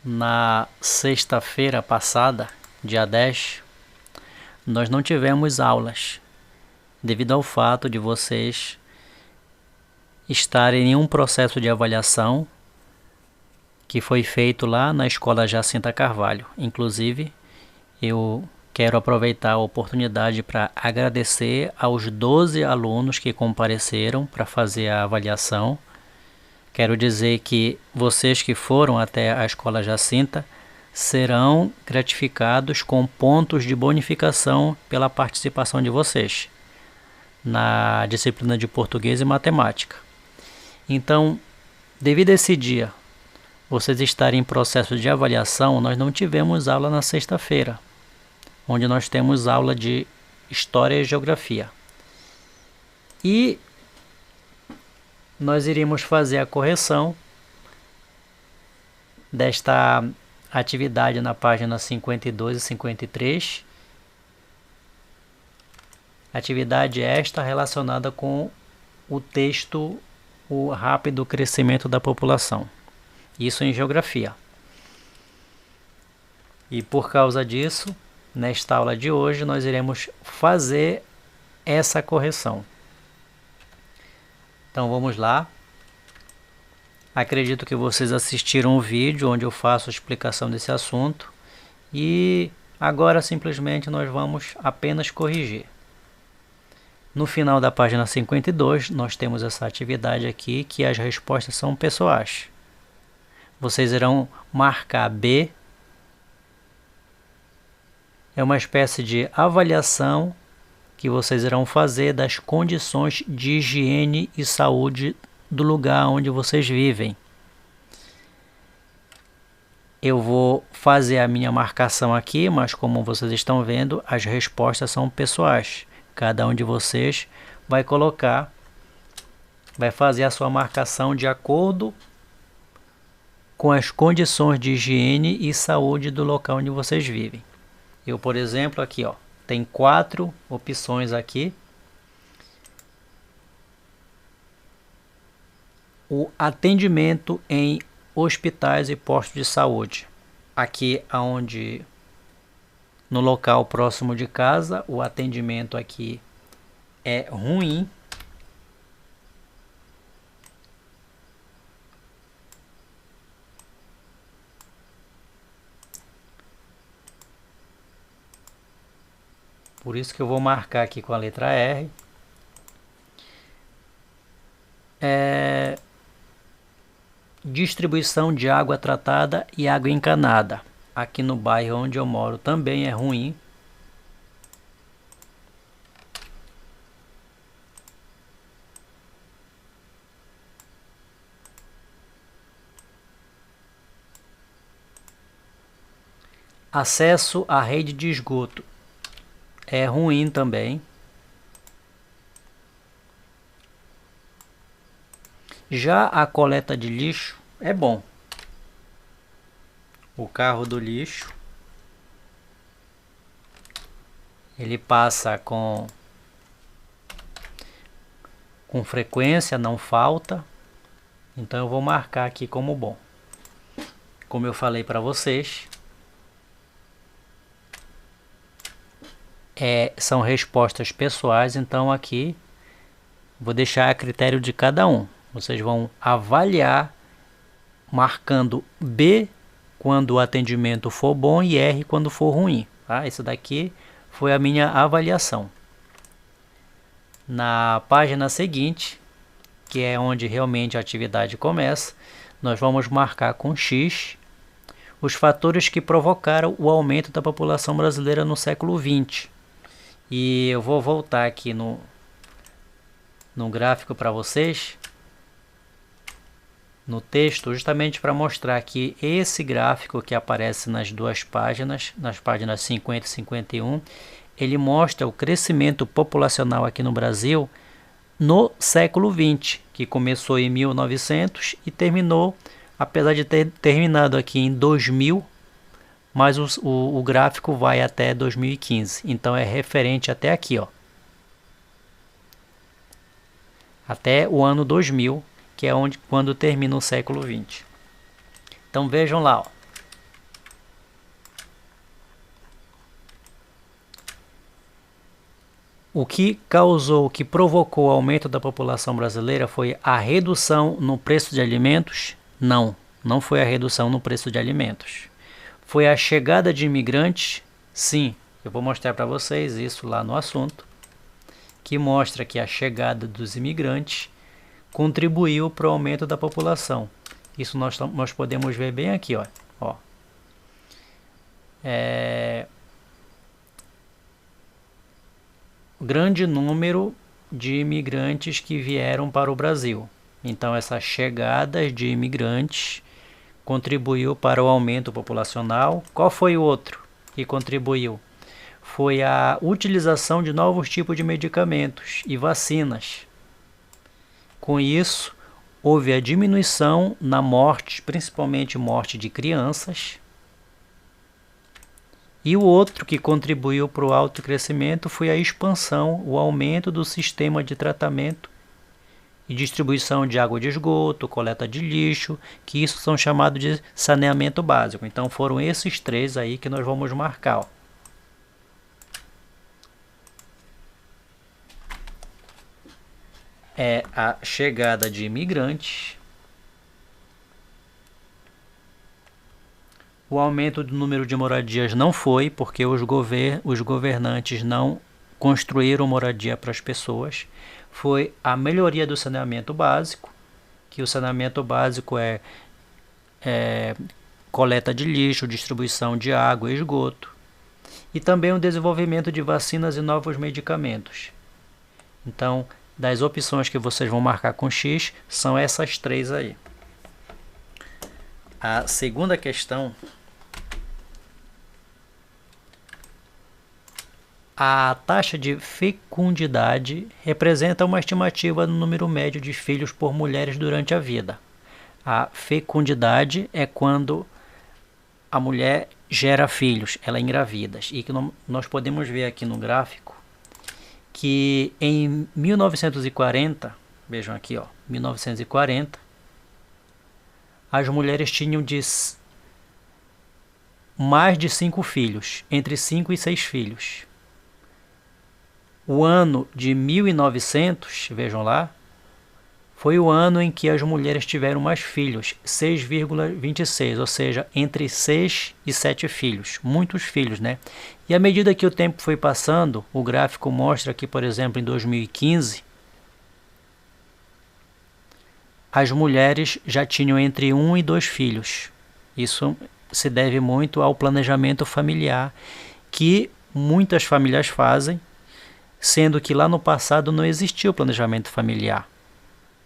Na sexta-feira passada, dia 10, nós não tivemos aulas, devido ao fato de vocês estarem em um processo de avaliação que foi feito lá na Escola Jacinta Carvalho. Inclusive, eu quero aproveitar a oportunidade para agradecer aos 12 alunos que compareceram para fazer a avaliação. Quero dizer que vocês que foram até a Escola Jacinta serão gratificados com pontos de bonificação pela participação de vocês na disciplina de português e matemática. Então, devido a esse dia vocês estarem em processo de avaliação, nós não tivemos aula na sexta-feira, onde nós temos aula de História e Geografia. E nós iríamos fazer a correção desta atividade na página 52 e 53. Atividade esta relacionada com o texto O Rápido Crescimento da População. Isso em Geografia. E por causa disso, nesta aula de hoje, nós iremos fazer essa correção. Então vamos lá. Acredito que vocês assistiram o vídeo onde eu faço a explicação desse assunto. E agora simplesmente nós vamos apenas corrigir. No final da página 52, nós temos essa atividade aqui, que as respostas são pessoais. Vocês irão marcar B. É uma espécie de avaliação que vocês irão fazer das condições de higiene e saúde do lugar onde vocês vivem. Eu vou fazer a minha marcação aqui, mas como vocês estão vendo, as respostas são pessoais. Cada um de vocês vai fazer a sua marcação de acordo com as condições de higiene e saúde do local onde vocês vivem. Eu, por exemplo, aqui, tem 4 opções aqui. O atendimento em hospitais e postos de saúde. Aqui onde, no local próximo de casa, o atendimento aqui é ruim. Por isso que eu vou marcar aqui com a letra R. Distribuição de água tratada e água encanada. Aqui no bairro onde eu moro também é ruim. Acesso à rede de esgoto é ruim também. Já a coleta de lixo é bom. O carro do lixo, ele passa com frequência, não falta. Então eu vou marcar aqui como bom. Como eu falei para vocês, são respostas pessoais, então aqui vou deixar a critério de cada um. Vocês vão avaliar marcando B quando o atendimento for bom e R quando for ruim. Tá? Isso daqui foi a minha avaliação. Na página seguinte, que é onde realmente a atividade começa, nós vamos marcar com X os fatores que provocaram o aumento da população brasileira no século XX. E eu vou voltar aqui no gráfico para vocês, no texto, justamente para mostrar que esse gráfico que aparece nas duas páginas, nas páginas 50 e 51, ele mostra o crescimento populacional aqui no Brasil no século XX, que começou em 1900 e terminou, apesar de ter terminado aqui em 2000, mas o gráfico vai até 2015, então é referente até aqui, até o ano 2000, que é quando termina o século XX. Então vejam lá, O que causou, o que provocou o aumento da população brasileira foi a redução no preço de alimentos? Não, não foi a redução no preço de alimentos. Foi a chegada de imigrantes? Sim, eu vou mostrar para vocês isso lá no assunto, que mostra que a chegada dos imigrantes contribuiu para o aumento da população. Isso nós podemos ver bem aqui, ó. Grande número de imigrantes que vieram para o Brasil. Então, essa chegada de imigrantes contribuiu para o aumento populacional. Qual foi o outro que contribuiu? Foi a utilização de novos tipos de medicamentos e vacinas. Com isso, houve a diminuição na morte, principalmente morte de crianças. E o outro que contribuiu para o alto crescimento foi a expansão, o aumento do sistema de tratamento e distribuição de água de esgoto, coleta de lixo, que isso são chamados de saneamento básico. Então foram esses três aí que nós vamos marcar. É a chegada de imigrantes, o aumento do número de moradias não foi, porque os governantes não construíram moradia para as pessoas. Foi a melhoria do saneamento básico, que o saneamento básico é coleta de lixo, distribuição de água e esgoto, e também o desenvolvimento de vacinas e novos medicamentos. Então, das opções que vocês vão marcar com X, são essas três aí. A segunda questão: a taxa de fecundidade representa uma estimativa do número médio de filhos por mulheres durante a vida. A fecundidade é quando a mulher gera filhos, ela engravida. E que nós podemos ver aqui no gráfico que em 1940, vejam aqui, 1940, as mulheres tinham mais de 5 filhos, entre 5 e 6 filhos. O ano de 1900, vejam lá, foi o ano em que as mulheres tiveram mais filhos, 6,26, ou seja, entre 6 e 7 filhos, muitos filhos, né? E à medida que o tempo foi passando, o gráfico mostra que, por exemplo, em 2015, as mulheres já tinham entre 1 e 2 filhos. Isso se deve muito ao planejamento familiar que muitas famílias fazem, sendo que lá no passado não existia o planejamento familiar.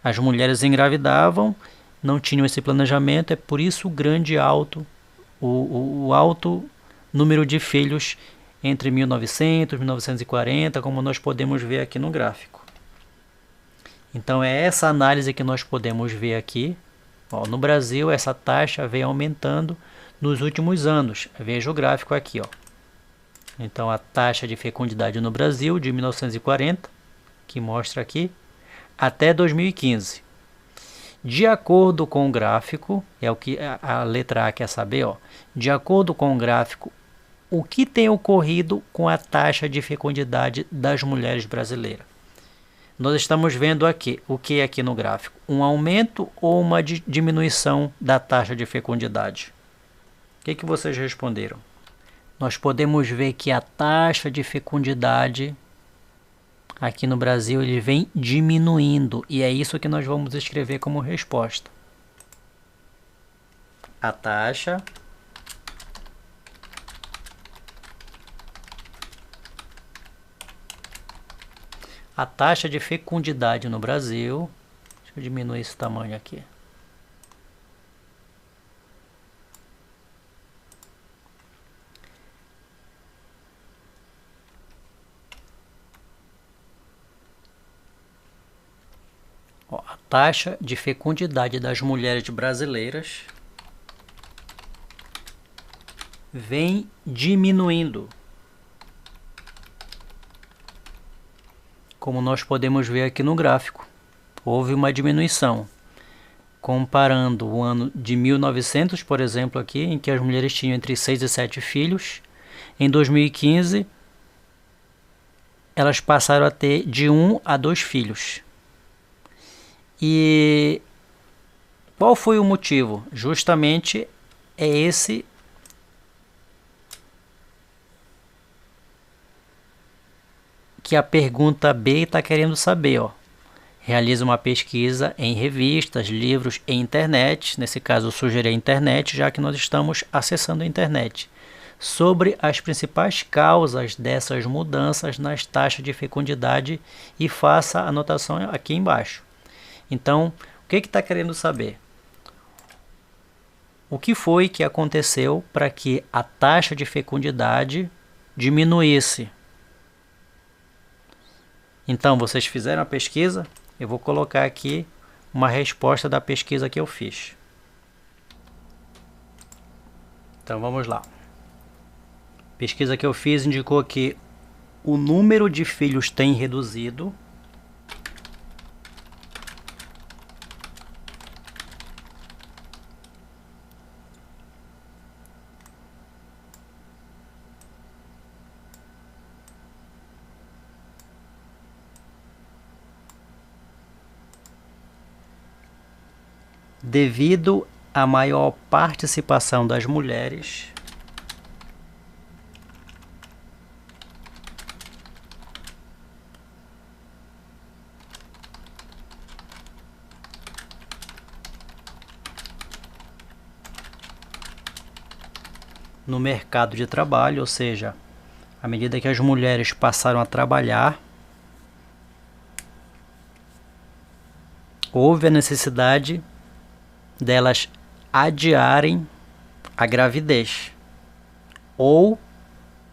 As mulheres engravidavam, não tinham esse planejamento, é por isso o alto número de filhos entre 1900 e 1940, como nós podemos ver aqui no gráfico. Então é essa análise que nós podemos ver aqui. No Brasil, essa taxa vem aumentando nos últimos anos. Veja o gráfico aqui. Então a taxa de fecundidade no Brasil de 1940, que mostra aqui, até 2015. De acordo com o gráfico, é o que a letra A quer saber, de acordo com o gráfico, o que tem ocorrido com a taxa de fecundidade das mulheres brasileiras? Nós estamos vendo aqui, o que é aqui no gráfico? Um aumento ou uma diminuição da taxa de fecundidade? O que vocês responderam? Nós podemos ver que a taxa de fecundidade aqui no Brasil ele vem diminuindo, e é isso que nós vamos escrever como resposta. A taxa de fecundidade no Brasil, deixa eu diminuir esse tamanho aqui. A taxa de fecundidade das mulheres brasileiras vem diminuindo. Como nós podemos ver aqui no gráfico, houve uma diminuição. Comparando o ano de 1900, por exemplo, aqui, em que as mulheres tinham entre 6 e 7 filhos, em 2015 elas passaram a ter de 1 a 2 filhos. E qual foi o motivo? Justamente é esse que a pergunta B está querendo saber, ó. Realiza uma pesquisa em revistas, livros e internet, nesse caso eu sugeri a internet, já que nós estamos acessando a internet, sobre as principais causas dessas mudanças nas taxas de fecundidade e faça a anotação aqui embaixo. Então, o que está querendo saber? O que foi que aconteceu para que a taxa de fecundidade diminuísse? Então, vocês fizeram a pesquisa? Eu vou colocar aqui uma resposta da pesquisa que eu fiz. Então, vamos lá. A pesquisa que eu fiz indicou que o número de filhos tem reduzido. Devido à maior participação das mulheres no mercado de trabalho, ou seja, à medida que as mulheres passaram a trabalhar, houve a necessidade delas adiarem a gravidez ou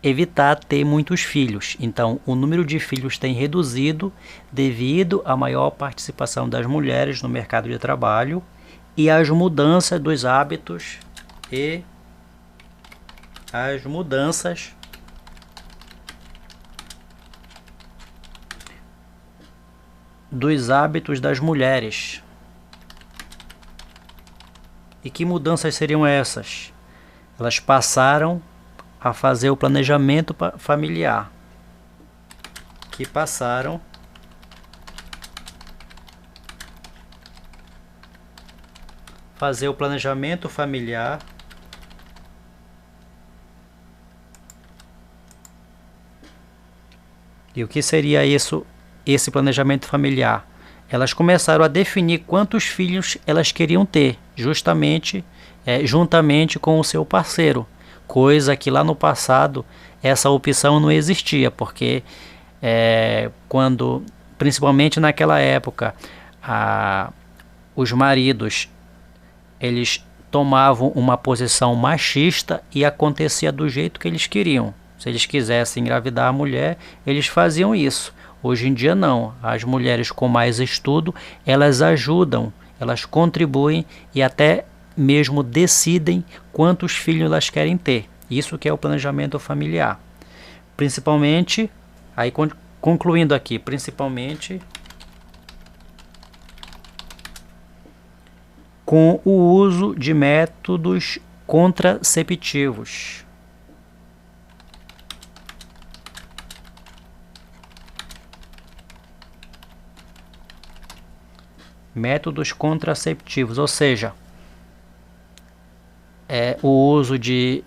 evitar ter muitos filhos. Então, o número de filhos tem reduzido devido à maior participação das mulheres no mercado de trabalho e às mudanças dos hábitos e as mudanças dos hábitos das mulheres. E que mudanças seriam essas? Elas passaram a fazer o planejamento familiar. Que passaram a fazer o planejamento familiar e o que seria isso, esse planejamento familiar? Elas começaram a definir quantos filhos elas queriam ter, justamente juntamente com o seu parceiro, coisa que lá no passado essa opção não existia, porque principalmente naquela época, os maridos eles tomavam uma posição machista e acontecia do jeito que eles queriam. Se eles quisessem engravidar a mulher, eles faziam isso. Hoje em dia não, as mulheres com mais estudo, elas ajudam, elas contribuem e até mesmo decidem quantos filhos elas querem ter. Isso que é o planejamento familiar. Principalmente, aí concluindo aqui, principalmente com o uso de métodos contraceptivos. Métodos contraceptivos, ou seja, o uso de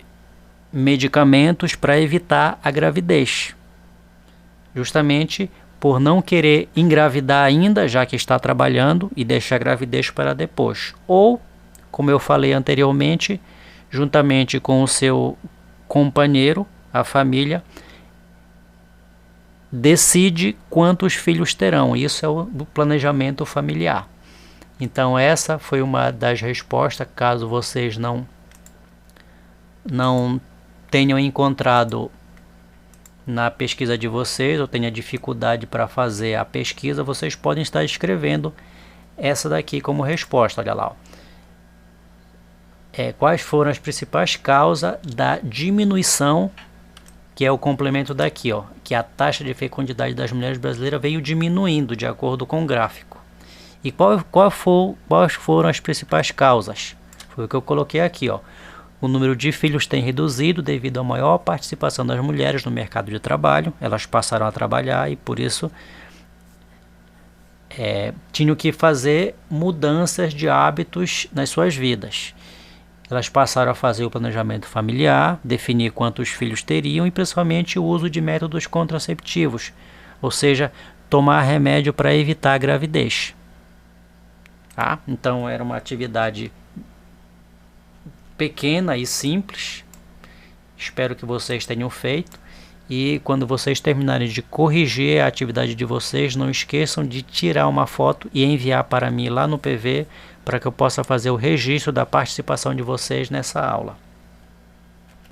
medicamentos para evitar a gravidez, justamente por não querer engravidar ainda, já que está trabalhando, e deixar a gravidez para depois. Ou, como eu falei anteriormente, juntamente com o seu companheiro, a família, decide quantos filhos terão. Isso é o planejamento familiar. Então essa foi uma das respostas, caso vocês não tenham encontrado na pesquisa de vocês, ou tenha dificuldade para fazer a pesquisa, vocês podem estar escrevendo essa daqui como resposta. Olha lá. Quais foram as principais causas da diminuição, que é o complemento daqui, ó, que a taxa de fecundidade das mulheres brasileiras veio diminuindo de acordo com o gráfico. E quais foram as principais causas? Foi o que eu coloquei aqui, ó. o número de filhos tem reduzido devido à maior participação das mulheres no mercado de trabalho. Elas passaram a trabalhar e por isso tinham que fazer mudanças de hábitos nas suas vidas. Elas passaram a fazer o planejamento familiar, definir quantos filhos teriam e principalmente o uso de métodos contraceptivos, ou seja, tomar remédio para evitar a gravidez. Tá? Então era uma atividade pequena e simples. Espero que vocês tenham feito. E quando vocês terminarem de corrigir a atividade de vocês, não esqueçam de tirar uma foto e enviar para mim lá no PV, para que eu possa fazer o registro da participação de vocês nessa aula.